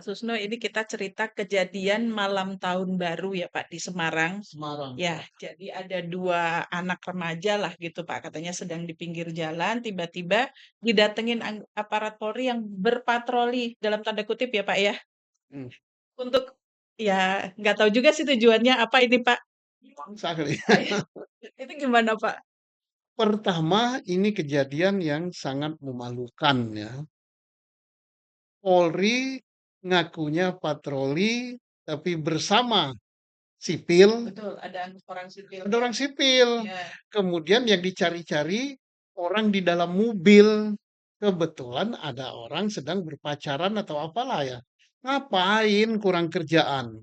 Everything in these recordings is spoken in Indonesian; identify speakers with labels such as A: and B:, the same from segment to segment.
A: Pak Susno, ini kita cerita kejadian malam tahun baru ya Pak di Semarang.
B: Semarang.
A: Ya, jadi ada dua anak remaja lah gitu Pak, katanya sedang di pinggir jalan, tiba-tiba didatengin aparat Polri yang berpatroli dalam tanda kutip ya Pak ya,
B: Hmm,
A: untuk ya nggak tahu juga sih tujuannya apa ini Pak.
B: bangsa kali.
A: Itu gimana Pak?
B: Pertama, ini kejadian yang sangat memalukan ya. Polri ngakunya patroli, tapi bersama sipil,
A: Betul, ada orang
B: ada
A: sipilnya.
B: orang sipil.
A: Ya,
B: Kemudian yang dicari-cari orang di dalam mobil. Kebetulan ada orang sedang berpacaran atau apalah ya. Ngapain kurang kerjaan?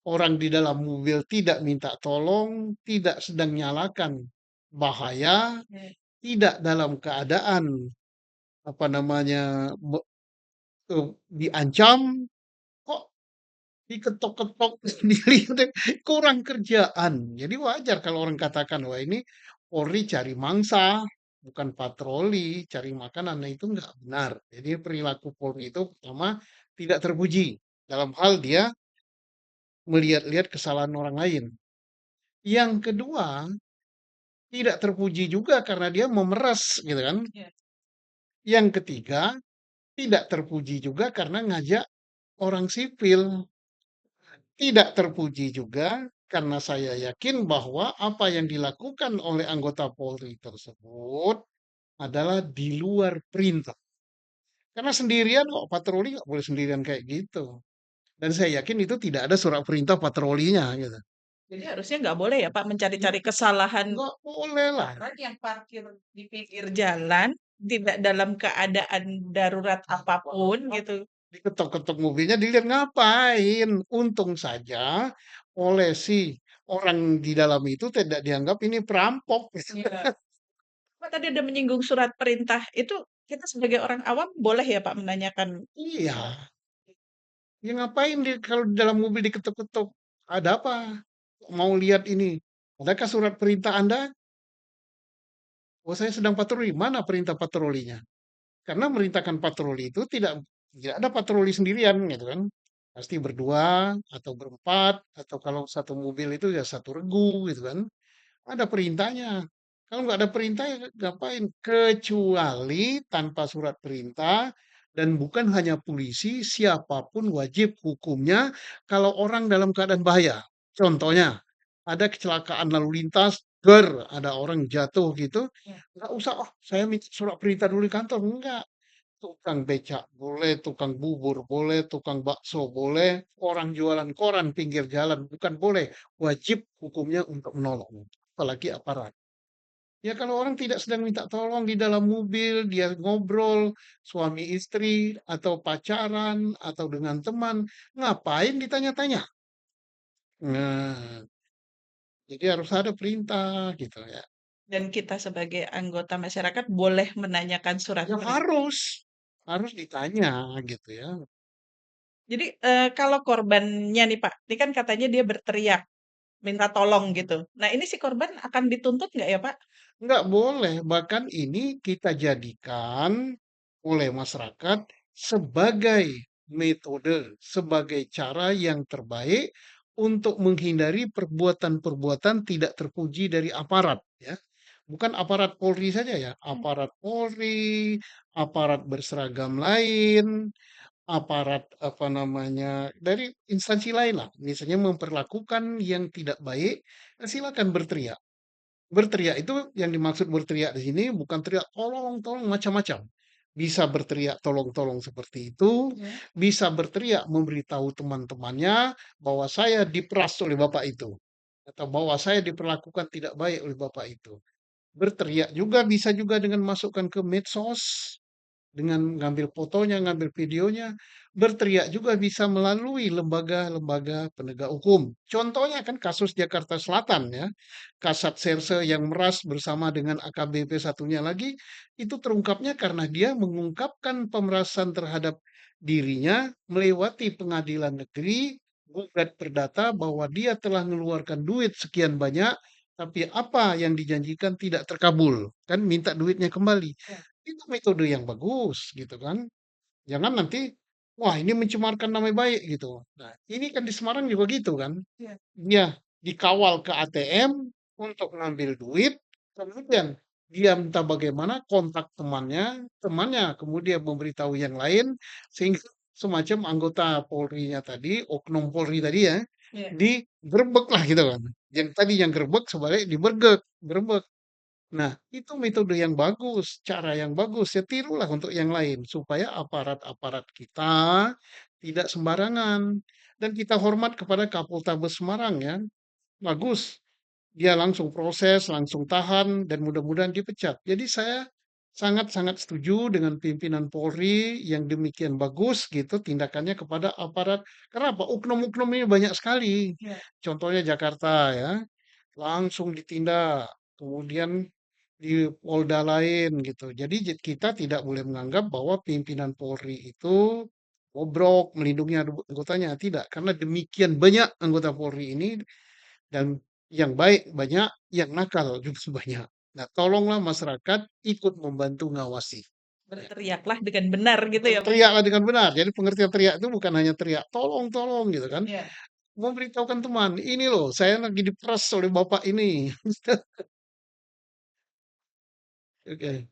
B: Orang di dalam mobil tidak minta tolong, tidak sedang nyalakan bahaya,
A: ya.
B: tidak dalam keadaan apa namanya diancam, kok diketok-ketok, dilihat kurang kerjaan. Jadi wajar kalau orang katakan wah ini Polri cari mangsa, bukan patroli, cari makanan. Nah itu nggak benar. Jadi perilaku Polri itu pertama tidak terpuji dalam hal dia melihat-lihat kesalahan orang lain. Yang kedua, tidak terpuji juga karena dia memeras gitu kan.
A: Ya.
B: Yang ketiga, tidak terpuji juga karena ngajak orang sipil. Tidak terpuji juga karena saya yakin bahwa apa yang dilakukan oleh anggota Polri tersebut adalah di luar perintah. Karena sendirian kok patroli nggak boleh sendirian kayak gitu. Dan saya yakin itu tidak ada surat perintah patrolinya gitu.
A: Jadi harusnya nggak boleh ya Pak mencari-cari kesalahan
B: Nggak boleh lah.
A: orang yang parkir di pinggir jalan, tidak dalam keadaan darurat apapun gitu.
B: Diketok-ketok mobilnya dilihat ngapain. Untung saja oleh si orang di dalam itu tidak dianggap ini perampok.
A: Iya. Pak tadi ada menyinggung surat perintah, itu kita sebagai orang awam boleh ya Pak menanyakan
B: Iya,
A: surat?
B: ya ngapain dia kalau di dalam mobil diketuk-ketuk? Ada apa? Mau lihat ini? Adakah surat perintah Anda? Oh, saya sedang patroli. Mana perintah patrolinya? Karena merintahkan patroli itu tidak ada patroli sendirian gitu kan. Pasti berdua atau berempat atau kalau satu mobil itu ya satu regu gitu kan. Ada perintahnya. Kalau nggak ada perintah ya ngapain? Kecuali tanpa surat perintah dan bukan hanya polisi, siapapun wajib hukumnya kalau orang dalam keadaan bahaya. Contohnya, ada kecelakaan lalu lintas, ada orang jatuh gitu,
A: Ya.
B: nggak usah, oh saya minta surat perintah dulu di kantor. Enggak. Tukang becak boleh, tukang bubur boleh, tukang bakso boleh, orang jualan koran pinggir jalan bukan boleh. Wajib hukumnya untuk menolong. Apalagi aparat. Ya kalau orang tidak sedang minta tolong di dalam mobil, dia ngobrol suami istri atau pacaran atau dengan teman, ngapain ditanya-tanya? Nah, jadi harus ada perintah gitu ya.
A: Dan kita sebagai anggota masyarakat boleh menanyakan surat
B: Ya
A: perintah.
B: harus ditanya gitu ya.
A: Jadi kalau korbannya nih Pak, ini kan katanya dia berteriak minta tolong gitu. Nah ini si korban akan dituntut nggak ya Pak?
B: Nggak boleh, bahkan ini kita jadikan oleh masyarakat sebagai metode, sebagai cara yang terbaik untuk menghindari perbuatan-perbuatan tidak terpuji dari aparat, ya. Bukan aparat Polri saja ya, aparat Polri, aparat berseragam lain, aparat apa namanya dari instansi lain lah, misalnya memperlakukan yang tidak baik, silakan berteriak. Berteriak itu yang dimaksud berteriak di sini bukan teriak tolong, tolong macam-macam. Bisa berteriak tolong-tolong seperti itu,
A: Ya.
B: bisa berteriak memberitahu teman-temannya bahwa saya diperas oleh bapak itu, atau bahwa saya diperlakukan tidak baik oleh bapak itu. Berteriak juga bisa juga dengan masukkan ke medsos, dengan ngambil fotonya, ngambil videonya, berteriak juga bisa melalui lembaga-lembaga penegak hukum. Contohnya kan kasus Jakarta Selatan ya, Kasat Serse yang meras bersama dengan AKBP satunya lagi, itu terungkapnya karena dia mengungkapkan pemerasan terhadap dirinya melewati pengadilan negeri, gugat perdata bahwa dia telah mengeluarkan duit sekian banyak, tapi apa yang dijanjikan tidak terkabul, kan minta duitnya kembali.
A: Ya.
B: Itu metode yang bagus gitu kan. Jangan nanti wah ini mencemarkan nama baik gitu. Nah, ini kan di Semarang juga gitu kan.
A: Iya.
B: Dia dikawal ke ATM untuk ngambil duit, kemudian dia minta bagaimana kontak temannya, temannya kemudian memberitahu yang lain, sehingga semacam anggota Polri-nya tadi, oknum Polri tadi ya,
A: Iya.
B: digerebek lah gitu kan. Yang tadi yang gerebek sebaliknya dibergek, gerebek. Nah, itu metode yang bagus, cara yang bagus, ya tirulah untuk yang lain supaya aparat-aparat kita tidak sembarangan dan kita hormat kepada Kapoltabes Semarang ya. Bagus, dia langsung proses, langsung tahan dan mudah-mudahan dipecat. Jadi saya sangat-sangat setuju dengan pimpinan Polri yang demikian bagus gitu tindakannya kepada aparat. Karena apa? Oknum-oknum ini banyak sekali.
A: Iya.
B: Contohnya Jakarta ya, langsung ditindak. Kemudian di Polda lain gitu. Jadi kita tidak boleh menganggap bahwa pimpinan Polri itu bobrok melindungi anggotanya, tidak. Karena demikian banyak anggota Polri ini dan yang baik banyak, yang nakal juga banyak. Nah, tolonglah masyarakat ikut membantu ngawasi. Ya.
A: Berteriaklah dengan benar gitu ya, Pak?
B: Berteriaklah dengan benar. Jadi pengertian teriak itu bukan hanya teriak, tolong, tolong gitu kan.
A: Iya.
B: Memberitahukan teman, ini loh, saya lagi diperas oleh bapak ini. Oke.